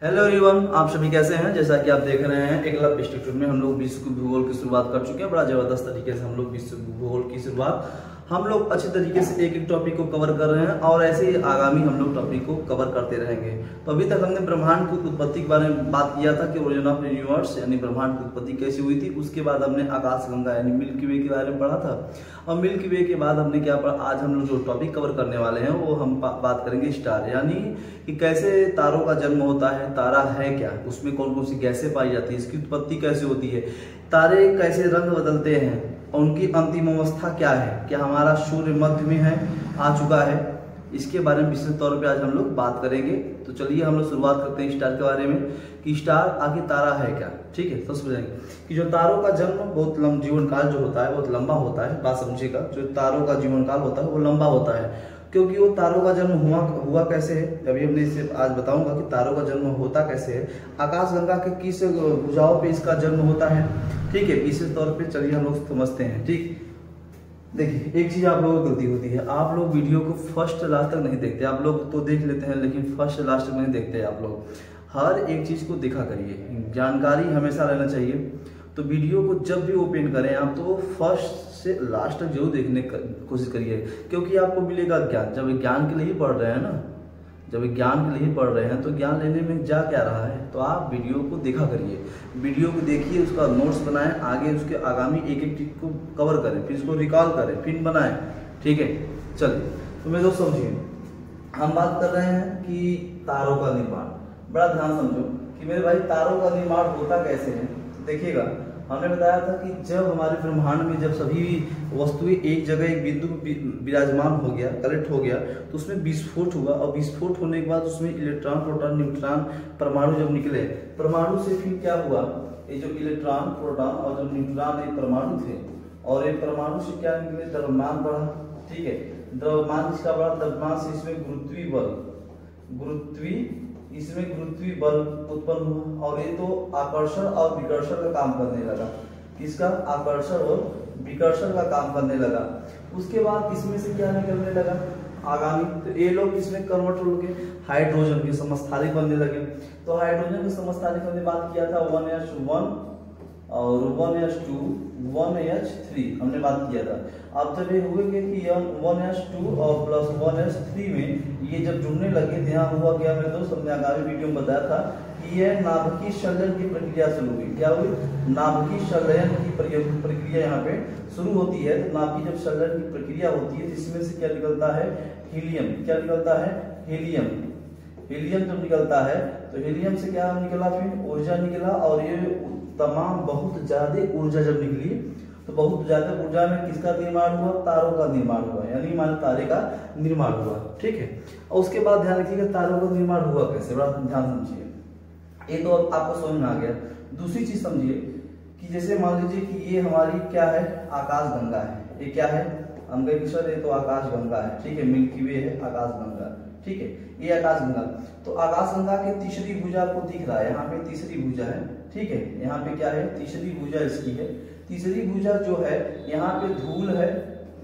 Hello everyone, आप सभी कैसे हैं। जैसा कि आप देख रहे हैं एकलव्य इंस्टीट्यूट में हम लोग विश्व भूगोल की शुरुआत कर चुके हैं। बड़ा जबरदस्त तरीके से हम लोग विश्व भूगोल की शुरुआत हम लोग अच्छे तरीके से एक एक टॉपिक को कवर कर रहे हैं और ऐसे ही आगामी हम लोग टॉपिक को कवर करते रहेंगे। तो अभी तक हमने ब्रह्मांड की उत्पत्ति के बारे में बात किया था कि ओरिजिन ऑफ यूनिवर्स यानी ब्रह्मांड की उत्पत्ति कैसी हुई थी। उसके बाद हमने आकाशगंगा यानी मिल्की वे के बारे में पढ़ा था और मिल्की वे के बाद हमने क्या पढ़ा। आज हम लोग जो टॉपिक कवर करने वाले हैं वो हम बात करेंगे स्टार, यानी कि कैसे तारों का जन्म होता है, तारा है क्या, उसमें कौन कौन सी गैसें पाई जाती है, इसकी उत्पत्ति कैसे होती है, तारे कैसे रंग बदलते हैं और उनकी अंतिम अवस्था क्या है, क्या हमारा सूर्य मध्य में है, आ चुका है, इसके बारे में विशेष तौर पे आज हम लोग बात करेंगे। तो चलिए हम लोग शुरुआत करते हैं स्टार के बारे में कि स्टार आखिर तारा है क्या। ठीक है, तो समझेंगे कि जो तारों का जन्म बहुत जीवन काल जो होता है बहुत लंबा होता है। बात समझिएगा, जो तारों का जीवन काल होता है वो लंबा होता है क्योंकि वो तारों का जन्म हुआ कैसे है, अभी हमने इसे आज बताऊंगा कि तारों का जन्म होता कैसे है। आकाशगंगा के किस भुजाओं पे इसका जन्म होता है। ठीक है, विशेष तौर पे चलिए हम लोग समझते हैं। ठीक, देखिए एक चीज आप लोगों को गलती होती है, आप लोग वीडियो को फर्स्ट लास्ट तक नहीं देखते। आप लोग तो देख लेते हैं लेकिन फर्स्ट लास्ट तक नहीं देखते। आप लोग हर एक चीज को देखा करिए, जानकारी हमेशा रहना चाहिए। तो वीडियो को जब भी ओपन करें आप तो फर्स्ट से लास्ट तक जरूर देखने की कोशिश करिए, क्योंकि आपको मिलेगा ज्ञान। जब ज्ञान के लिए ही पढ़ रहे हैं ना, जब ज्ञान के लिए ही पढ़ रहे हैं तो ज्ञान लेने में जा क्या रहा है। तो आप वीडियो को देखा करिए, वीडियो को देखिए, उसका नोट्स बनाएं, आगे उसके आगामी एक एक चीज को कवर करें, फिर इसको रिकॉल करें, फिर बनाएं। ठीक है, चलिए तो मेरे दोस्त समझिए, हम बात कर रहे हैं कि तारों का निर्माण। बड़ा ध्यान समझो कि मेरे भाई तारों का निर्माण होता कैसे है। देखिएगा, हमने बताया था कि जब हमारे ब्रह्मांड में जब सभी वस्तुएं एक जगह एक बिंदु विराजमान हो गया, कलेक्ट हो गया, तो उसमें विस्फोट हुआ और विस्फोट होने के बाद उसमें इलेक्ट्रॉन, प्रोटॉन, न्यूट्रॉन, परमाणु जब निकले, परमाणु से फिर क्या हुआ, ये जो इलेक्ट्रॉन, प्रोटॉन और जो न्यूट्रॉन ये परमाणु थे और ये परमाणु से क्या निकले, द्रव्यमान बढ़ा। ठीक है, द्रव्यमान इसका बढ़ा, द्रव्यमान से इसमें गुरुत्वीय बल उत्पन्न हुआ और ये तो आकर्षण और विकर्षण का काम करने लगा। इसका आकर्षण और विकर्षण का काम करने लगा। उसके बाद इसमें से क्या निकलने लगा आगामी, तो ये लोग इसमें कन्वर्ट हो गए, हाइड्रोजन के समस्थानिक बनने लगे। तो हाइड्रोजन के समस्थानिक हमने बात किया था 1s1 और 1s2 1s3 हमने बात किया था। अब जब ये हुए कि 1s2 और प्लस 1s3 में ये जब जुड़ने लगे थे, यहाँ हुआ क्या मेरे दोस्त, हमने आगामी वीडियो में बताया था कि ये नाभिकीय संलयन की प्रक्रिया शुरू हुई। क्या हुई, नाभिकीय संलयन की प्रक्रिया यहाँ पे शुरू होती है। तो नाभिकीय जब संलयन की प्रक्रिया होती है तो इसमें से क्या निकलता है, हीलियम। क्या निकलता है, हीलियम। हीलियम जब निकलता है तो हीलियम से क्या निकला, फिर ऊर्जा निकला और ये तमाम बहुत ज्यादा ऊर्जा जब निकली तो बहुत ज्यादा ऊर्जा में किसका निर्माण हुआ, तारों का निर्माण हुआ, यानी हमारे तारे का निर्माण हुआ। ठीक है, और उसके बाद ध्यान रखिएगा तारों का निर्माण हुआ कैसे, बड़ा ध्यान समझिए। ये तो आपको समझ में आ गया। दूसरी चीज समझिए कि जैसे मान लीजिए कि ये हमारी क्या है, आकाशगंगा है। ये क्या है, हम कहेंगे सर ये तो आकाशगंगा है। ठीक है, मिल्की वे है, आकाशगंगा। ठीक है, ये आकाशगंगा। तो आकाशगंगा के तीसरी भुजा आपको दिख रहा है, यहाँ पे तीसरी भुजा है। ठीक है, यहाँ पे क्या है, तीसरी भुजा इसकी है। तीसरी भुजा जो है यहाँ पे धूल है,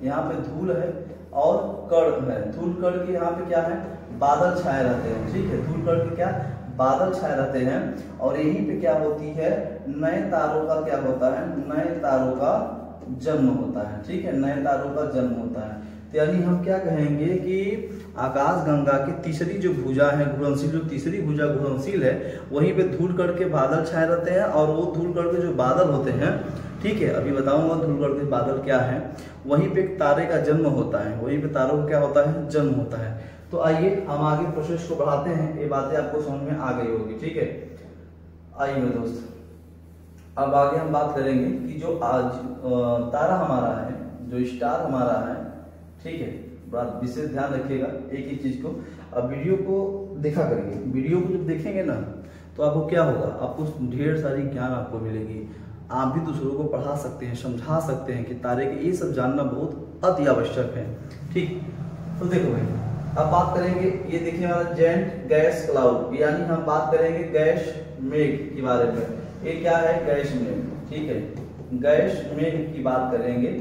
यहाँ पे धूल है और कण है। धूल कण के यहाँ पे क्या है, बादल छाए रहते हैं। ठीक है, धूल कण के क्या, बादल छाए रहते हैं और यहीं पे क्या होती है, नए तारों का क्या होता है, नए तारों का जन्म होता है। ठीक है, नए तारों का जन्म होता है। तो यानी हम क्या कहेंगे कि आकाशगंगा की तीसरी जो भुजा है घुलनशील, जो तीसरी भुजा घुलनशील है, वहीं पे धूल कण के बादल छाए रहते हैं और वो धूल कण के जो बादल होते हैं, ठीक है अभी बताऊंगा धूल कण के बादल क्या है, वहीं पे एक तारे का जन्म होता है, वहीं पे तारों का क्या होता है, जन्म होता है। तो आइए हम आगे प्रोसेस को बढ़ाते हैं, ये बातें आपको समझ में आ गई होगी। ठीक है, आइए मेरे दोस्त अब आगे हम बात करेंगे कि जो आज तारा हमारा है, जो स्टार हमारा है, ठीक है, बड़ा विशेष ध्यान रखिएगा एक ही चीज को। अब वीडियो को देखा करिए, वीडियो को जब देखेंगे ना तो आपको क्या होगा, आपको ढेर सारी ज्ञान आपको मिलेगी। आप भी दूसरों को पढ़ा सकते हैं, समझा सकते हैं कि तारे के ये सब जानना बहुत अति आवश्यक है। ठीक, तो देखो भाई अब बात करेंगे, ये देखिए हमारा जेंट गैस क्लाउड, यानी हम बात करेंगे गैस मेघ के बारे में। ये क्या है, गैस मेघ। ठीक है, गैस मेघ की बात करेंगे,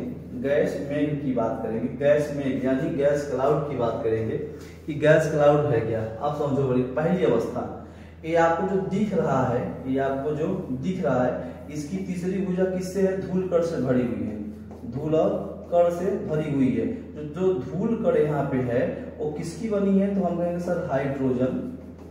गैस मेघ की बात करेंगे, गैस मेघ यानी गैस क्लाउड की बात करेंगे कि गैस क्लाउड है क्या। आप समझो बड़ी पहली अवस्था, ये आपको जो दिख रहा है, ये आपको जो दिख रहा है, इसकी तीसरी भुजा किससे है? धूल कण से भरी हुई है, धूल और कण से भरी हुई है। जो धूल कण यहाँ पे है वो किसकी बनी है? तो हम कहेंगे सर हाइड्रोजन।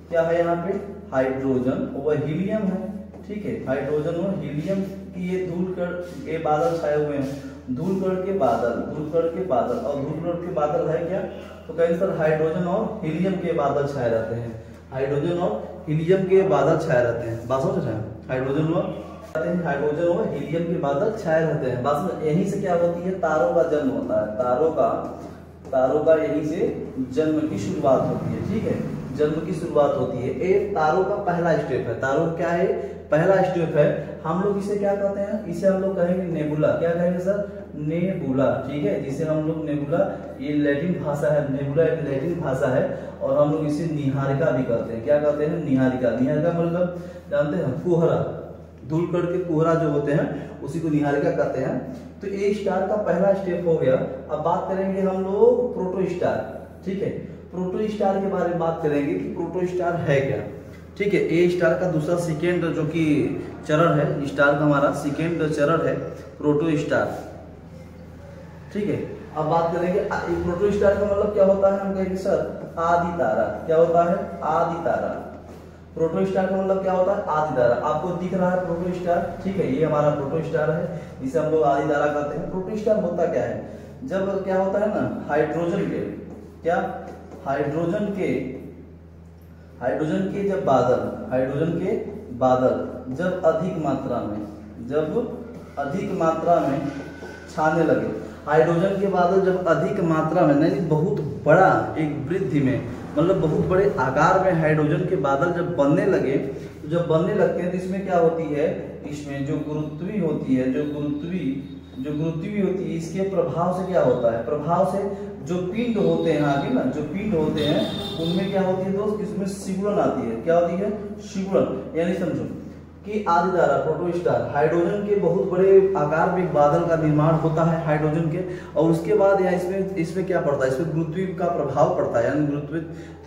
क्या है यहाँ पे? हाइड्रोजन। वह हीलियम है, ठीक है, हाइड्रोजन और हीलियम की ये धूल कण, ये बादल छाए हुए हैं, धूल कण के बादल, धूल कण के बादल। और धूल कण के बादल है क्या? तो कहेंगे सर हाइड्रोजन और हीलियम के बादल छाए रहते हैं, हाइड्रोजन और हीलियम के बादल छाए रहते हैं। बात समझ रहे हैं? हाइड्रोजन और हीलियम के बादल छाए रहते हैं। बस यहीं से क्या होती है? तारों का जन्म होता है। तारों का यहीं से जन्म की शुरुआत होती है, ठीक है, जन्म की शुरुआत होती है। ये तारों का पहला स्टेप है। तारों क्या है? पहला स्टेप है। हम लोग इसे क्या कहते हैं? इसे हम लोग कहेंगे नेबुला। क्या कहेंगे सर? नेबुला, ठीक है, जिसे हम लोग नेबुला, ये लैटिन भाषा है, नेबुला एक लैटिन भाषा है, और हम लोग इसे निहारिका भी कहते हैं। क्या कहते हैं? निहारिका। निहारिका मतलब जानते हैं? कोहरा, धूल कण के कोहरा जो होते हैं उसी को निहारिका कहते हैं। तो ए स्टार का पहला स्टेप हो गया। अब बात करेंगे हम लोग प्रोटोस्टार, ठीक है, प्रोटोस्टार के बारे में बात करेंगे कि प्रोटोस्टार है क्या, ठीक है। ए स्टार का दूसरा सेकेंड जो कि चरण है, स्टार का हमारा सेकेंड चरण है प्रोटोस्टार, ठीक है। अब बात करेंगे प्रोटोस्टार का मतलब क्या होता है? हम कहेंगे सर आदि तारा। क्या होता है? आदि तारा। प्रोटोस्टार का मतलब क्या होता है? आदि तारा। आपको दिख रहा है प्रोटोस्टार, ठीक है, ये हमारा प्रोटोस्टार है, इसे हम लोग आदि तारा कहते हैं। प्रोटोस्टार होता क्या है? जब क्या होता है ना, हाइड्रोजन के क्या, हाइड्रोजन के जब बादल, हाइड्रोजन के बादल जब अधिक मात्रा में छाने लगे, हाइड्रोजन के बादल जब अधिक मात्रा में, नहीं बहुत बड़ा एक वृद्धि में, मतलब बहुत बड़े आकार में हाइड्रोजन के बादल जब बनने लगे, तो जब बनने लगते हैं तो इसमें क्या होती है? इसमें जो गुरुत्वी होती है, जो गुरुत्वी होती है, इसके प्रभाव से क्या होता है? प्रभाव से जो पिंड होते हैं आगे ना, जो पिंड होते हैं उनमें क्या होती है दोस्त? इसमें सिकुड़न आती है। क्या होती है? सिकुड़न। यानी समझो कि आदि तारा प्रोटोस्टार, हाइड्रोजन के बहुत बड़े आकार में एक बादल का निर्माण होता है हाइड्रोजन के, और उसके बाद यहाँ इसमें क्या पड़ता है? इसमें गुरुत्व का प्रभाव पड़ता है। यानी गुरुत्व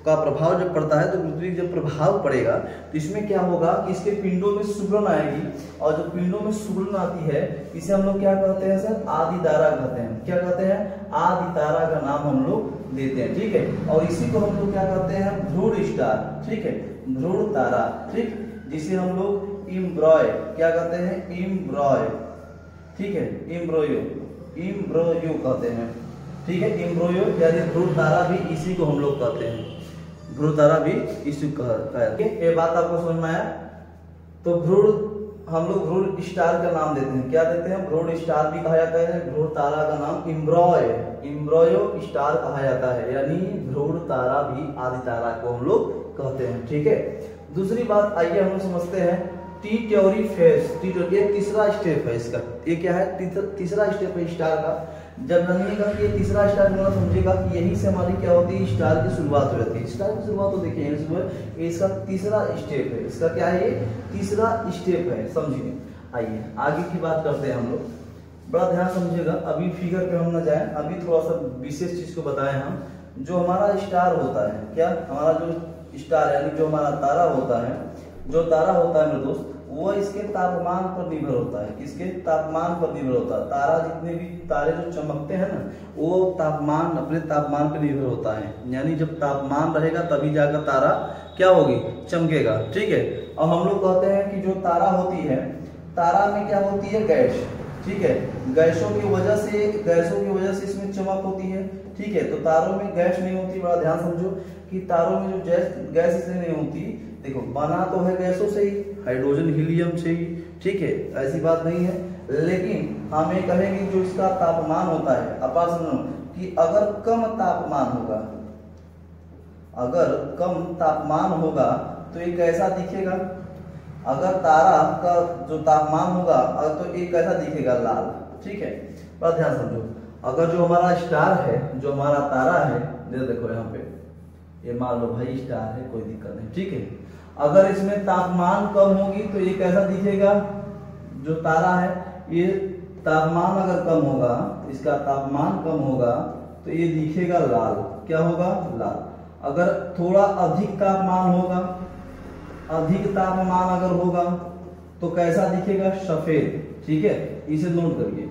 का प्रभाव जब पड़ता है तो गुरुत्व जब प्रभाव पड़ेगा तो इसमें क्या होगा कि इसके पिंडों में सिकुड़न आएगी, और जो पिंडों में सिकुड़न आती है इसे हम लोग क्या कहते हैं सर? आदि तारा कहते हैं। क्या कहते हैं? आदि तारा का नाम हम लोग देते हैं, ठीक है। और इसी को हम लोग क्या कहते हैं? ध्रुव स्टार, ठीक है, ध्रुव तारा, ठीक, जिसे हम लोग इम्ब्रॉय, क्या कहते हैं? इम्ब्रॉय, ठीक है, इम्ब्रोयो कहते हैं, ठीक है, इम्ब्रोयो यानी ध्रुव तारा भी इसी को हम लोग कहते हैं, ध्रुव तारा भी इसी को कहते हैं। ये बात आपको समझ में आया? तो हम लोग ध्रुव स्टार का नाम देते हैं। क्या देते हैं? ध्रुव स्टार भी कहा जाता है, ध्रुव तारा का नाम इम्ब्रोयो स्टार कहा जाता है, यानी ध्रुव तारा भी आदि तारा को हम लोग कहते हैं, ठीक है। दूसरी बात आइए हम लोग समझते हैं टी-ट्योरी फेज। ये तीसरा स्टेप है इसका। ये क्या है? तीसरा स्टेप है स्टार का। जब जानिएगा कि ये तीसरा स्टार मतलब समझिएगा कि यहीं से हमारी क्या होती है? स्टार की शुरुआत हो जाती है। स्टार की शुरुआत तो देखिए ये इसका तीसरा स्टेप है। इसका क्या है? ये तीसरा स्टेप है, समझिए। आइए आगे की बात करते हैं हम लोग, बड़ा ध्यान समझिएगा। अभी फिगर पे हम ना जाए, अभी थोड़ा सा विशेष चीज को बताएं हम। जो हमारा स्टार होता है, क्या हमारा जो स्टार यानी जो हमारा तारा होता है, जो तारा होता है मेरे दोस्त, वो इसके तापमान पर निर्भर होता है। किसके तापमान पर निर्भर होता है? तारा जितने भी तारे जो चमकते हैं ना, वो तापमान, अपने तापमान पर निर्भर होता है। यानी जब तापमान रहेगा तभी जाकर तारा क्या होगी? चमकेगा, ठीक है। और हम लोग कहते हैं कि जो तारा होती है, तारा में क्या होती है? गैस, ठीक है, गैसों की वजह से इसमें चमक होती है, ठीक है। तो तारों में गैस नहीं होती, बड़ा ध्यान समझो कि तारों में जो गैस इसलिए नहीं होती, देखो बना तो है गैसों से ही, हाइड्रोजन हीलियम से ही, ठीक है, ऐसी बात नहीं है। लेकिन हम ये कहेंगे जो इसका तापमान होता है, अपार सुनो कि अगर कम तापमान होगा तो ये कैसा दिखेगा? अगर तारा का जो तापमान होगा तो ये कैसा दिखेगा? लाल, ठीक है। बड़ा ध्यान समझो, अगर जो हमारा स्टार है, जो हमारा तारा है, देखो यहाँ पे ये मान लो भाई स्टार है, कोई दिक्कत नहीं, ठीक है। अगर इसमें तापमान कम होगी तो ये कैसा दिखेगा? जो तारा है, ये तापमान अगर कम होगा, इसका तापमान कम होगा तो ये दिखेगा लाल। क्या होगा? लाल। अगर थोड़ा अधिक तापमान होगा, अधिक तापमान अगर होगा तो कैसा दिखेगा, सफेद, ठीक है, इसे नोट करिए।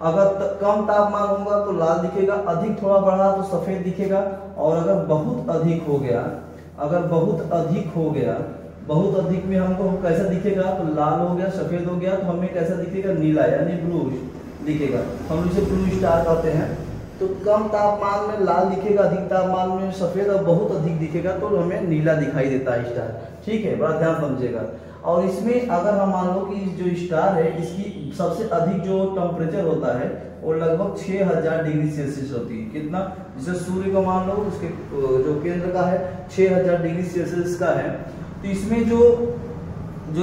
अगर कम तापमान होगा तो लाल दिखेगा, अधिक थोड़ा बढ़ा तो सफेद दिखेगा, और अगर बहुत अधिक हो गया, अगर बहुत अधिक हो गया, बहुत अधिक में हमको कैसा दिखेगा, तो लाल हो गया, सफेद हो गया, तो हमें कैसा दिखेगा, नीला यानी ब्लू दिखेगा, हम इसे ब्लू स्टार कहते हैं। तो कम तापमान में लाल दिखेगा, अधिक तापमान में सफेद, और बहुत अधिक दिखेगा तो हमें नीला दिखाई देता है स्टार, ठीक है, बड़ा ध्यान समझिएगा। और इसमें अगर हम मान लो कि जो स्टार है इसकी सबसे अधिक जो टेम्परेचर होता है वो लगभग 6000 डिग्री सेल्सियस होती है। कितना, जैसे सूर्य को मान लो उसके जो केंद्र का है 6000 डिग्री सेल्सियस का है, तो इसमें जो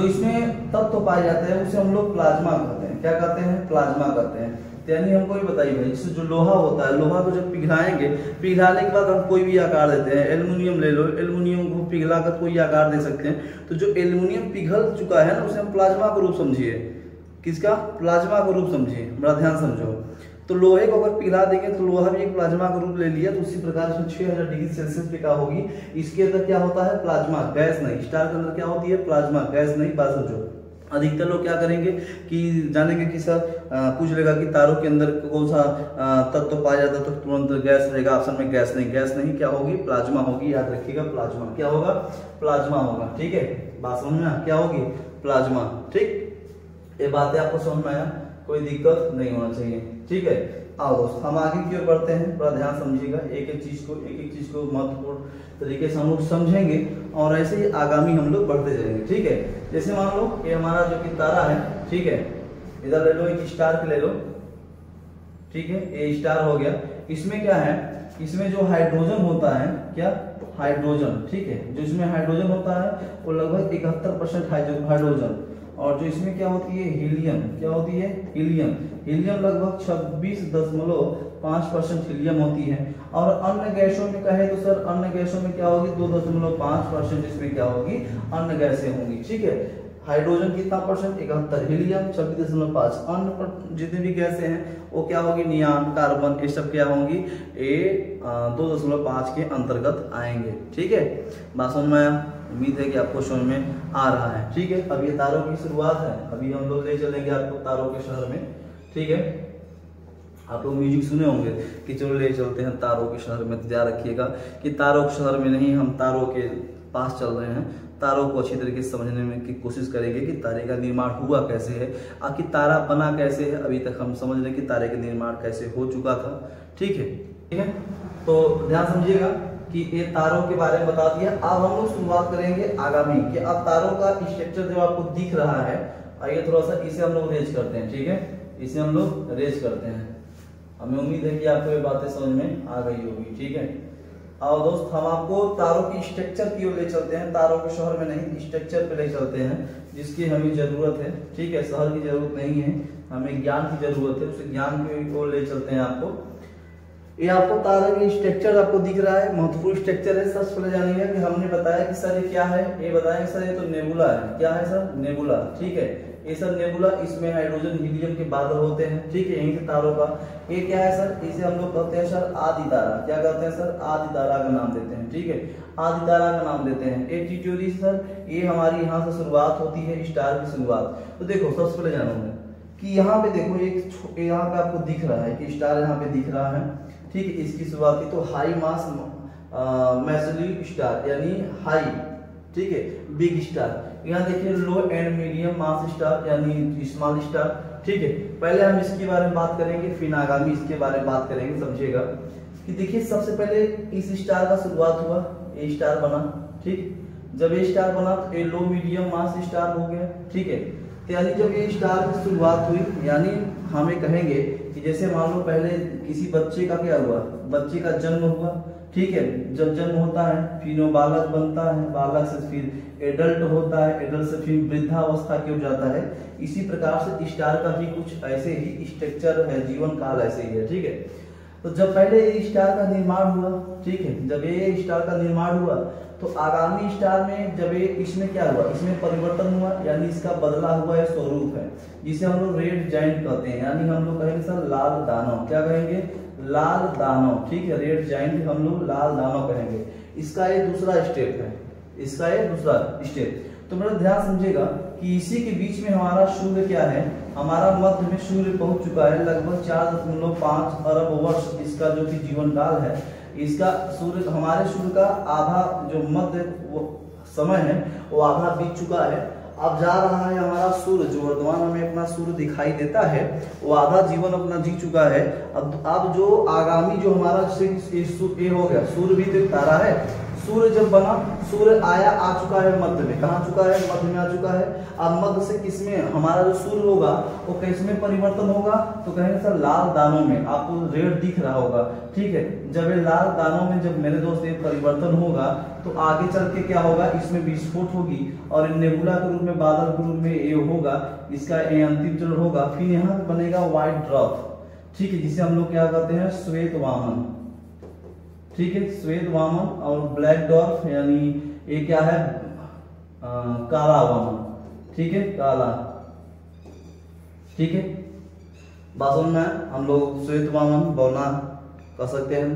इसमें तत्व पाए जाते हैं उसे हम लोग प्लाज्मा कहते हैं। क्या कहते हैं, प्लाज्मा कहते हैं। यानी हमको ये बताइए भाई, जैसे जो लोहा होता है, लोहा को जब पिघलाएंगे, पिघलाने के बाद हम कोई भी आकार देते हैं। एल्युमिनियम ले लो, एल्युमिनियम को पिघला कर कोई आकार दे सकते हैं। तो जो एल्युमिनियम पिघल चुका है ना उसे हम प्लाज्मा का रूप समझिए। किसका, प्लाज्मा का रूप समझिए, बड़ा ध्यान समझो। तो लोहे को अगर पिघला देंगे तो लोहा भी एक प्लाज्मा का रूप ले लिया, तो उसी प्रकार से 6000 डिग्री सेल्सियस पे क्या होगी, इसके अंदर क्या होता है, प्लाज्मा, गैस नहीं। स्टार के अंदर क्या होती है, प्लाज्मा, गैस नहीं। बात समझो। अधिकतर लोग क्या करेंगे कि जानेंगे कि सर पूछ लेगा कि तारों के अंदर कौन सा तत्व तो पाया जाता है, तो तुरंत गैस रहेगा ऑप्शन में। गैस नहीं, गैस नहीं, क्या होगी, प्लाज्मा होगी। याद रखिएगा, प्लाज्मा क्या होगा, प्लाज्मा होगा, ठीक है। बात समझ में, क्या होगी, प्लाज्मा, ठीक। ये बातें आपको समझ में आया, कोई दिक्कत नहीं होना चाहिए, ठीक है। आओ दोस्त, हम आगे की ओर बढ़ते हैं, बड़ा ध्यान समझिएगा। एक एक चीज को महत्वपूर्ण तरीके से हम लोग समझेंगे और ऐसे ही आगामी हम लोग बढ़ते जाएंगे, ठीक है। जैसे मान लो ये हमारा जो कि तारा है, ठीक है, इधर ले लो, एक स्टार के ले लो, ठीक है, ये स्टार हो गया। इसमें क्या है, इसमें जो हाइड्रोजन होता है, क्या, हाइड्रोजन, ठीक है, जो इसमें हाइड्रोजन होता है वो लगभग 71% हाइड्रोजन, और जो इसमें क्या होती है, हीलियम, क्या होती है, हीलियम, हीलियम लगभग 26.5% हीलियम होती है। और अन्य गैसों में कहे तो सर अन्य गैसों में क्या होगी, 2.5% इसमें क्या होगी, अन्य गैसें होंगी, ठीक है। हाइड्रोजन कितना परसेंट, 71, हीलियम 26.5, अन्य जितने भी गैसें हैं वो क्या होगी, नियान, कार्बन, ये सब क्या होंगी, ये 2.5 के अंतर्गत आएंगे, ठीक है। बात समझ में आया, उम्मीद है कि आपको समझ में आ रहा है, ठीक है। अब ये तारों की शुरुआत है, अभी हम लोग ले चलेंगे आपको तारों के शहर में, ठीक है। आप लोग म्यूजिक सुने होंगे कि चलो ले चलते हैं तारों के शहर में, तो ध्यान रखिएगा कि तारों के शहर में नहीं, हम तारों के पास चल रहे हैं। तारों को अच्छी तरीके से समझने में की कोशिश करेंगे कि तारे का निर्माण हुआ कैसे है, आखिर तारा बना कैसे है। अभी तक हम समझ रहे कि तारे का निर्माण कैसे हो चुका था, ठीक है, ठीक है। तो ध्यान समझिएगा कि ये तारों के बारे में बता दिया। अब हम लोग शुरुआत करेंगे आगामी कि अब तारों का स्ट्रक्चर जो आपको दिख रहा है, आइए थोड़ा सा इसे हम लोग रेज करते हैं, ठीक है, इसे हम लोग रेज करते हैं। हमें उम्मीद है कि आपको ये बातें समझ में आ गई होगी, ठीक है। आओ दोस्त, हम आपको तारों की स्ट्रक्चर की ओर ले चलते हैं, तारों के शहर में नहीं, स्ट्रक्चर पे ले चलते हैं, जिसकी हमें जरूरत है, ठीक है। शहर की जरूरत नहीं है, हमें ज्ञान की जरूरत है, उस ज्ञान की ओर ले चलते हैं आपको। ये आपको तारे का स्ट्रक्चर आपको दिख रहा है, महत्वपूर्ण स्ट्रक्चर है। सबसे पहले जानिएगा कि हमने बताया कि सर ये क्या है, ये बताएंगे सर ये तो नेबुला है। क्या है सर, नेबुला, ठीक है। ये सर नेबुला, इसमें हाइड्रोजन हीलियम के बादल होते हैं, ठीक है, यहीं के तारों का। ये क्या है सर, इसे हम लोग कहते हैं सर आदि तारा। क्या कहते हैं सर, आदि तारा का नाम देते हैं, ठीक है, आदि तारा का नाम देते हैं। एक टिट्यूरी सर, ये हमारी यहाँ से शुरुआत होती है, स्टार की शुरुआत। तो देखो सबसे पहले जानोगे कि यहाँ पे देखो एक यहाँ पे आपको दिख रहा है कि स्टार यहाँ पे दिख रहा है, ठीक है। इसकी शुरुआत की तो हाई मास मैसिव स्टार यानी हाई, ठीक है, बिग स्टार। यहाँ देखिए लो एंड मीडियम मास स्टार यानी स्मॉल स्टार, ठीक है। पहले हम इसके बारे में बात करेंगे, फिर आगामी इसके बारे में बात करेंगे। समझिएगा कि देखिए सबसे पहले इस स्टार का शुरुआत हुआ, ये स्टार बना, ठीक। जब ये स्टार बना तो ये लो मीडियम मास स्टार हो गया, ठीक है। यानी जब ये स्टार की शुरुआत हुई, यानी हमें कहेंगे कि जैसे मान लो पहले किसी बच्चे का क्या हुआ, बच्चे का जन्म हुआ, ठीक है। जब जन्म होता है फिर वो बालक बनता है, बालक से फिर एडल्ट होता है, एडल्ट से फिर वृद्धावस्था की ओर जाता है। इसी प्रकार से स्टार का भी कुछ ऐसे ही स्ट्रक्चर है, जीवन काल ऐसे ही है, ठीक है। तो जब पहले ये स्टार का निर्माण हुआ, ठीक है, जब ये स्टार का निर्माण हुआ तो आगामी स्टार में जब ये इसमें क्या हुआ, इसमें परिवर्तन हुआ, यानी इसका बदला हुआ है स्वरूप है, जिसे हम लोग रेड जाइंट कहते हैं। यानी हम लोग कहेंगे सर लाल दानव। क्या कहेंगे, लाल दानव, ठीक है। रेड जाइंट हम लोग लाल दानव कहेंगे। इसका ये दूसरा स्टेप है, इसका ये दूसरा स्टेप। तो मेरा ध्यान समझेगा कि इसी के बीच में हमारा सूर्य क्या है, हमारा मध्य में सूर्य पहुंच चुका है, लगभग 4.5 अरब वर्ष इसका जो कि जीवन काल है। इसका सूर्य, हमारे सूर्य का आधा जो मध्य समय है वो आधा बीत चुका है। अब जा रहा है हमारा सूर्य, जो वर्तमान हमें अपना सूर्य दिखाई देता है वो आधा जीवन अपना जी चुका है। अब जो आगामी जो हमारा ये हो गया, सूर्य भी तो एक तारा है। सूर्य जब बना, सूर्य आया, आ चुका है मध्य में, कहाँ चुका है, मध्य में आ चुका है। अब मध्य से किसमें हमारा जो सूर्य होगा वो किसमें परिवर्तन होगा, तो कहेंगे सर लाल दानों में। आपको रेड दिख रहा होगा, ठीक है। जब ये लाल दानों में जब मेरे दोस्त ये परिवर्तन होगा तो आगे चल के क्या होगा, इसमें विस्फोट होगी और नेबुला के रूप में, बादल के रूप में ये होगा, इसका ये अंतिम चरण होगा। फिर यहाँ बनेगा व्हाइट ड्वार्फ, ठीक है, जिसे हम लोग क्या कहते हैं, श्वेत वामन, ठीक है, श्वेत वामन। और ब्लैक ड्वार्फ यानी ये क्या है, काला वामन, ठीक है, काला, ठीक है। बात समझ में, हम लोग श्वेत वामन बौना कह सकते हैं,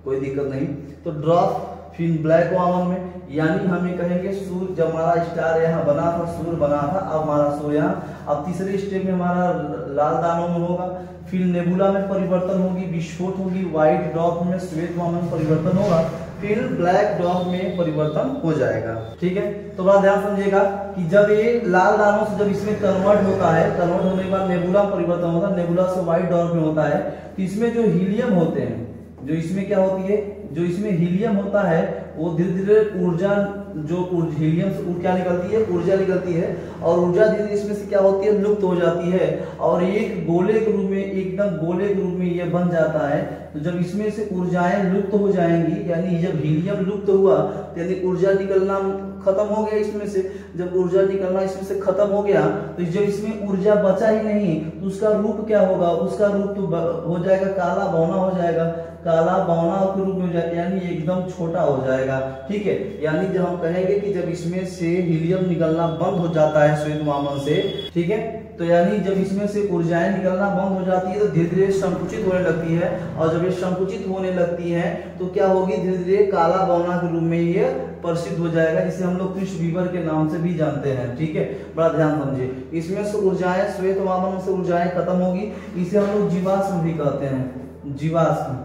कोई दिक्कत नहीं। तो ड्वार्फ फिर ब्लैक वामन में, यानी हमें कहेंगे सूर्य जब हमारा स्टार यहाँ बना था, सूर्य बना था, अब हमारा सूर्य यहाँ, अब तीसरे स्टेप में हमारा लाल दानों में होगा, फिर नेबुला में परिवर्तन होगी, विस्फोट होगी, व्हाइट ड्वार्फ में श्वेत वामन परिवर्तन होगा, फिर ब्लैक ड्वार्फ में परिवर्तन हो जाएगा, ठीक है। तो बड़ा ध्यान समझिएगा कि जब ये लाल दानों से जब इसमें कन्वर्ट होता है, कन्वर्ट होने के बाद नेबुला परिवर्तन होता है, नेबुला से व्हाइट ड्वार्फ में होता है, तो इसमें जो हीलियम होते हैं, जो इसमें क्या होती है, जो इसमें हीलियम होता है वो धीरे धीरे ऊर्जा, जो हीलियम से क्या निकलती है, ऊर्जा निकलती है, और ऊर्जा धीरे धीरे इसमें से क्या होती है, लुप्त हो जाती है, और एक गोले के रूप में, एकदम गोले के रूप में ये बन जाता है। तो जब इसमें से ऊर्जाएं लुप्त हो जाएंगी, यानी जब हीलियम लुप्त हुआ तो यानी ऊर्जा निकलना खत्म हो गया इसमें से, जब ऊर्जा निकलना इसमें से खत्म हो गया तो जब इसमें ऊर्जा बचा ही नहीं तो उसका रूप क्या होगा, उसका रूप तो हो जाएगा काला बौना हो जाएगा, काला बौना के रूप में हो जाएगा, यानी एकदम छोटा हो जाएगा, ठीक है। यानी जब हम कहेंगे कि जब इसमें से हीलियम निकलना बंद हो जाता है श्वेत वामन से, ठीक है, तो यानी जब इसमें से ऊर्जाएं निकलना बंद हो जाती है तो धीरे धीरे संकुचित होने लगती है, और जब ये संकुचित होने लगती है तो क्या होगी, धीरे धीरे काला बौना के रूप में ये प्रसिद्ध हो जाएगा, जिसे हम लोग कृष्ण वीवर के नाम से भी जानते हैं, ठीक है। बड़ा ध्यान समझिए, इसमें से ऊर्जाएं, श्वेत वामन से ऊर्जाएं खत्म होगी, इसे हम लोग जीवाश्म भी कहते हैं, जीवाश्म,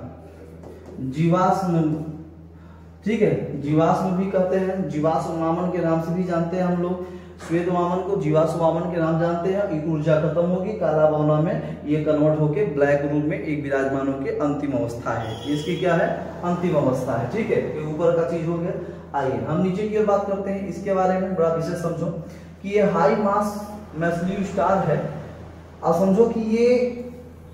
जीवाश्म, ठीक है, जीवाश्म भी कहते हैं, जीवाश्म वामन के नाम से भी जानते हैं हम लोग। श्वेत वामन को जीवाश्म वामन के नाम जानते हैं। ऊर्जा खत्म होगी, काला बौना में ये कन्वर्ट होके ब्लैक रूप में एक विराजमान होके अंतिम अवस्था है, इसकी क्या है, अंतिम अवस्था है, ठीक है। ये ऊपर का चीज हो गया। आइए हम नीचे की ओर बात करते हैं इसके बारे में, बड़ा विशेष समझो कि ये हाई मास मैसिव स्टार है। अब समझो कि ये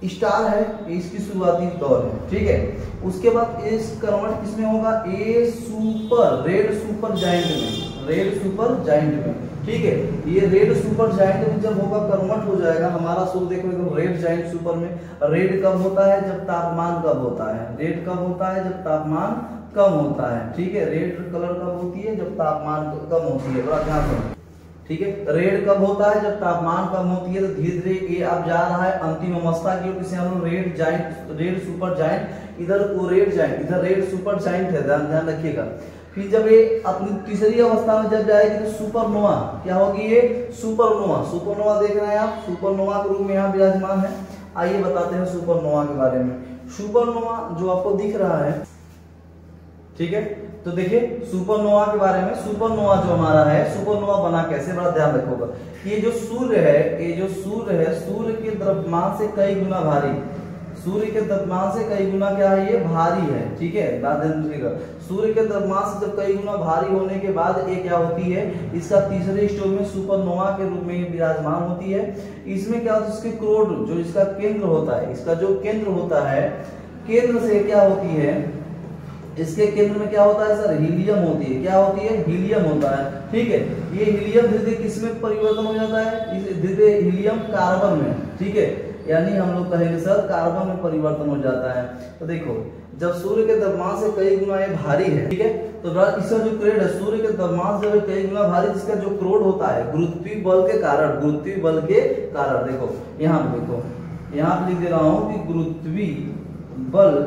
स्टार है, इसकी शुरुआती दौर है, ठीक है। उसके बाद इस कन्वर्ट किसमें होगा, ए सुपर रेड सुपर जायंट में, रेड सुपर जायंट में, ठीक है। ये रेड सुपर जायंट में जब होगा कन्वर्ट हो जाएगा हमारा सूर्य, देखो एकदम रेड जायंट सुपर में। रेड कब होता है, जब तापमान कब होता है, रेड कब होता है, जब तापमान कम होता है, ठीक है। रेड कलर कब होती है, जब तापमान कम होती है, बड़ा ध्यान रखो, ठीक है। रेड कब होता है, जब तापमान कम होती है। तो धीरे धीरे ये अब जा रहा है अंतिम अवस्था की ओर, जिसे हम लोग red giant, red super giant, इधर वो रेड जायंट, इधर रेड सुपर जायंट है, ध्यान रखिएगा। फिर जब ये अपनी तीसरी अवस्था में जब जाएगी तो सुपरनोवा क्या होगी, ये सुपरनोवा, सुपरनोवा देख रहे हैं आप, सुपरनोवा के रूप में यहाँ विराजमान है। आइए बताते हैं सुपरनोवा के बारे में। सुपरनोवा जो आपको दिख रहा है, ठीक है, तो देखिए सुपरनोवा के बारे में। सुपरनोवा जो हमारा है, सुपरनोवा बना कैसे, बड़ा ध्यान रखोगा। ये जो सूर्य है, ये जो सूर्य है, सूर्य के द्रव्यमान से कई गुना भारी, सूर्य के द्रव्यमान से कई गुना क्या है, ये भारी है, ठीक है। सूर्य के द्रव्यमान से जब कई गुना भारी होने के बाद ये क्या होती है, इसका तीसरे स्टेज में सुपरनोवा के रूप में विराजमान होती है। इसमें क्या होता है, इसके क्रोड जो इसका केंद्र होता है, इसका जो केंद्र होता है, केंद्र से क्या होती है, इसके केंद्र में क्या होता है सर, हीलियम होती है। क्या होती है, हीलियम होता है, ठीक है। ये हीलियम धीरे धीरे किसमें परिवर्तन हो जाता है, धीरे धीरे हीलियम कार्बन में, ठीक है। यानी हम लोग कहेंगे सर कार्बन में परिवर्तन हो जाता है। तो देखो जब सूर्य के द्रव्यमान से कई गुना ये भारी है, ठीक है, तो इसका जो क्रोड है, सूर्य के द्रव्यमान से कई गुना भारी, जिसका जो क्रोड होता है गुरुत्वीय बल के कारण, गुरुत्वीय बल के कारण, देखो यहाँ पे, देखो यहाँ पे लिख दे रहा हूँ कि गुरुत्वीय बल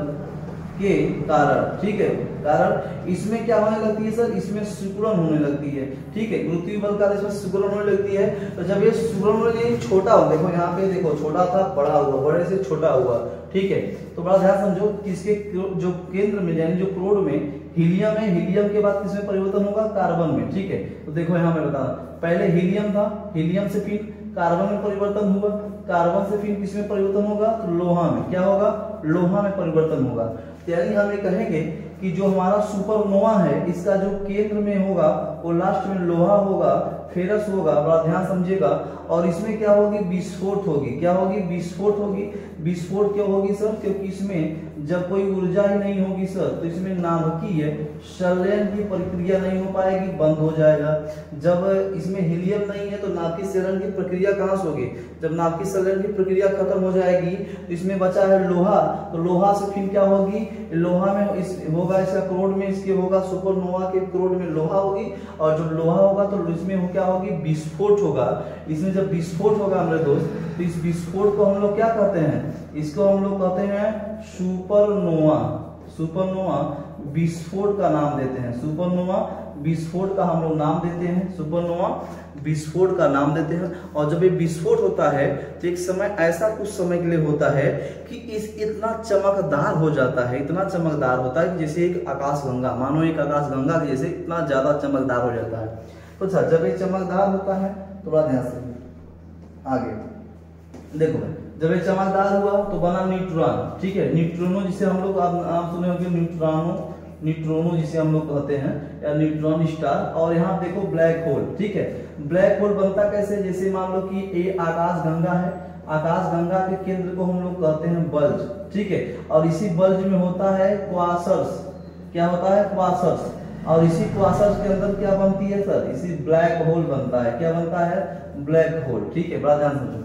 के कारण, ठीक है, कारण इसमें क्या होने लगती है सर, इसमें सिकुड़न होने लगती है, ठीक है, गुरुत्वीय बल कारण इसमें सिकुड़न होने लगती है। तो जब ये सिकुड़न होने लगती है, छोटा हो, देखो यहाँ पे देखो छोटा था बड़ा हुआ, बड़े से छोटा हुआ, ठीक है। तो बड़ा ध्यान समझो कि इसके जो केंद्र में यानी जो क्रोड में हीलियम है, हीलियम के बाद किसमें परिवर्तन होगा, कार्बन में, ठीक है। तो देखो यहाँ मैं बता रहा हूं, पहले हीलियम था, हीलियम से फिर कार्बन में परिवर्तन हुआ, कार्बन से फिर किसमें परिवर्तन होगा, तो लोहा में, क्या होगा, लोहा में परिवर्तन होगा। यानी हम ये कहेंगे कि जो हमारा सुपरनोवा है इसका जो केंद्र में होगा वो लास्ट में लोहा होगा, फेरस होगा, बड़ा ध्यान समझिएगा। और इसमें क्या होगी, विस्फोट होगी, क्या होगी, विस्फोट होगी। विस्फोट क्यों होगी सर, क्योंकि इसमें जब कोई ऊर्जा ही नहीं होगी सर तो इसमें नाभिकीय संलयन की प्रक्रिया नहीं हो पाएगी, बंद हो जाएगा। जब इसमें हीलियम नहीं है तो नाभिकीय संलयन की प्रक्रिया कहां से होगी, जब नाभिकीय संलयन की प्रक्रिया खत्म हो जाएगी तो इसमें बचा है लोहा, तो लोहा से फिर क्या होगी, लोहा में इस होगा इसका क्रोड में, इसके होगा सुपरनोवा के क्रोड में लोहा होगी, और जब लोहा होगा तो इसमें क्या होगी, विस्फोट होगा। इसमें जब विस्फोट होगा मेरे दोस्त, तो इस विस्फोट को हम लोग क्या कहते हैं, इसको हम लोग कहते हैं सुपरनोवा। सुपरनोवा विस्फोट का नाम देते हैं, सुपरनोवा विस्फोट का हम लोग नाम देते हैं, सुपरनोवा विस्फोट का नाम देते हैं। और जब ये विस्फोट होता है तो एक समय ऐसा कुछ समय के लिए होता है कि इतना चमकदार हो जाता है, इतना चमकदार होता है कि जैसे एक आकाशगंगा, मानो एक आकाशगंगा के जैसे इतना ज्यादा चमकदार हो जाता है। तो अच्छा, जब ये चमकदार होता है तो बड़ा ध्यान से आगे देखो भाई, जब ये चमकदार हुआ तो बना न्यूट्रॉन, ठीक है, न्यूट्रिनो जिसे हम लोग आप सुने होंगे, न्यूट्रॉनो जिसे हम लोग कहते हैं, या न्यूट्रॉन स्टार। और यहाँ देखो ब्लैक होल, ठीक है, ब्लैक होल बनता कैसे, जैसे मान लो कि ये आकाशगंगा है, आकाशगंगा के केंद्र को हम लोग कहते हैं बल्ज, ठीक है, और इसी बल्ज में होता है क्वासर्स, क्या होता है, क्वासर्स, और इसी क्वासर्स के अंदर क्या बनती है सर, इसी ब्लैक होल बनता है, क्या बनता है, ब्लैक होल, ठीक है, बड़ा ध्यान समझो।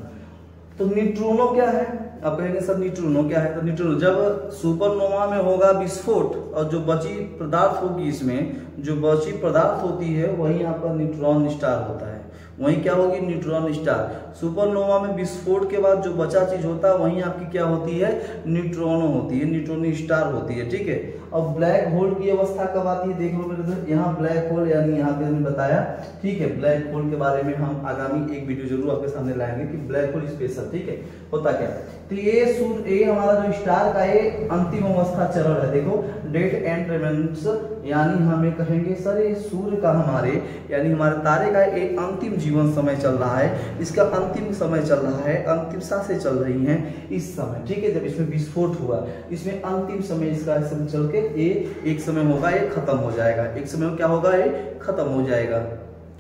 तो न्यूट्रिनो क्या है, आप कहेंगे सर न्यूट्रिनो क्या है, तो न्यूट्रिनो जब सुपरनोवा में होगा विस्फोट और जो बची पदार्थ होगी, इसमें जो बची पदार्थ होती है वही आपका न्यूट्रॉन स्टार होता है, वही क्या होगी, न्यूट्रॉन स्टार। सुपरनोवा में विस्फोट के बाद जो बचा चीज होता है वही आपकी क्या होती है, न्यूट्रॉनो होती है, न्यूट्रॉन स्टार होती है, ठीक है। और ब्लैक होल की अवस्था कब आती है, देख लो मेरे दोस्त, यहाँ ब्लैक होल यानी यहाँ पे मैंने बताया, ठीक है, ब्लैक होल के बारे में हम आगामी एक वीडियो जरूर आपके सामने लाएंगे कि ब्लैक होल स्पेशल, ठीक है, होता क्या। तो ये हमारा जो स्टार का ये अंतिम अवस्था चरण है, देखो डेट एंड रिमेन्स, यानी हमें कहेंगे सर ये सूर्य का हमारे यानी हमारे तारे का एक अंतिम जीवन समय चल रहा है, इसका अंतिम समय चल रहा है, अंतिम सांसें चल रही हैं इस समय, ठीक है। जब इसमें विस्फोट हुआ, इसमें अंतिम समय इसका समय चल के ये एक समय होगा, ये खत्म हो जाएगा, एक समय क्या होगा, ये खत्म हो जाएगा,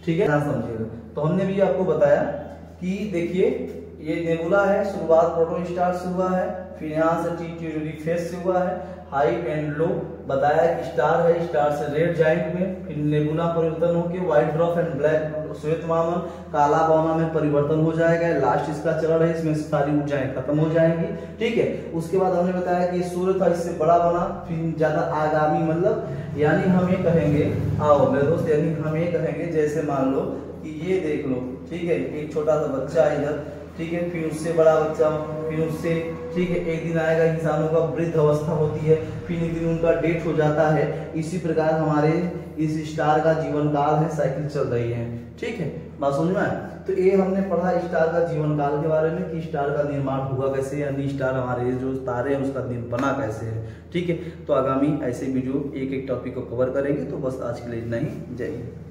ठीक है, ध्यान समझिएगा। तो हमने भी आपको बताया कि देखिए ये नेबुला है, शुरुआत प्रोटॉन स्टार से हुआ है, फिर यहाँ से टी फेज से हुआ है, हाई एंड लो बताया कि स्टार है, स्टार से रेड जाइंट में, फिर नेबुला परिवर्तन होकर व्हाइट ड्वार्फ एंड ब्लैक श्वेत वामन काला बौना में परिवर्तन हो जाएगा, लास्ट इसका चरण है, इसमें सारी ऊर्जाएं खत्म हो जाएंगी, ठीक है। उसके बाद हमने बताया कि सूर्य था, इससे बड़ा बना, फिर ज्यादा आगामी मतलब यानी हम ये कहेंगे, आओ मेरे दोस्त, यानी हम ये कहेंगे जैसे मान लो कि ये देख लो, ठीक है, एक छोटा सा बच्चा इधर, ठीक है, फिर उससे बड़ा बच्चा, फिर उससे, ठीक है, एक दिन आएगा इंसानों का वृद्ध अवस्था होती है, फिर एक दिन उनका डेथ हो जाता है। इसी प्रकार हमारे इस स्टार का जीवन काल है, साइकिल चल रही है, ठीक है, बात समझ में आए। तो ये हमने पढ़ा स्टार का जीवन काल के बारे में कि स्टार का निर्माण हुआ कैसे, यानी स्टार हमारे जो तारे हैं उसका बना कैसे है, ठीक है। तो आगामी ऐसे वीडियो एक एक टॉपिक को कवर करेंगे। तो बस आज के लिए इतना ही, जय हिंद।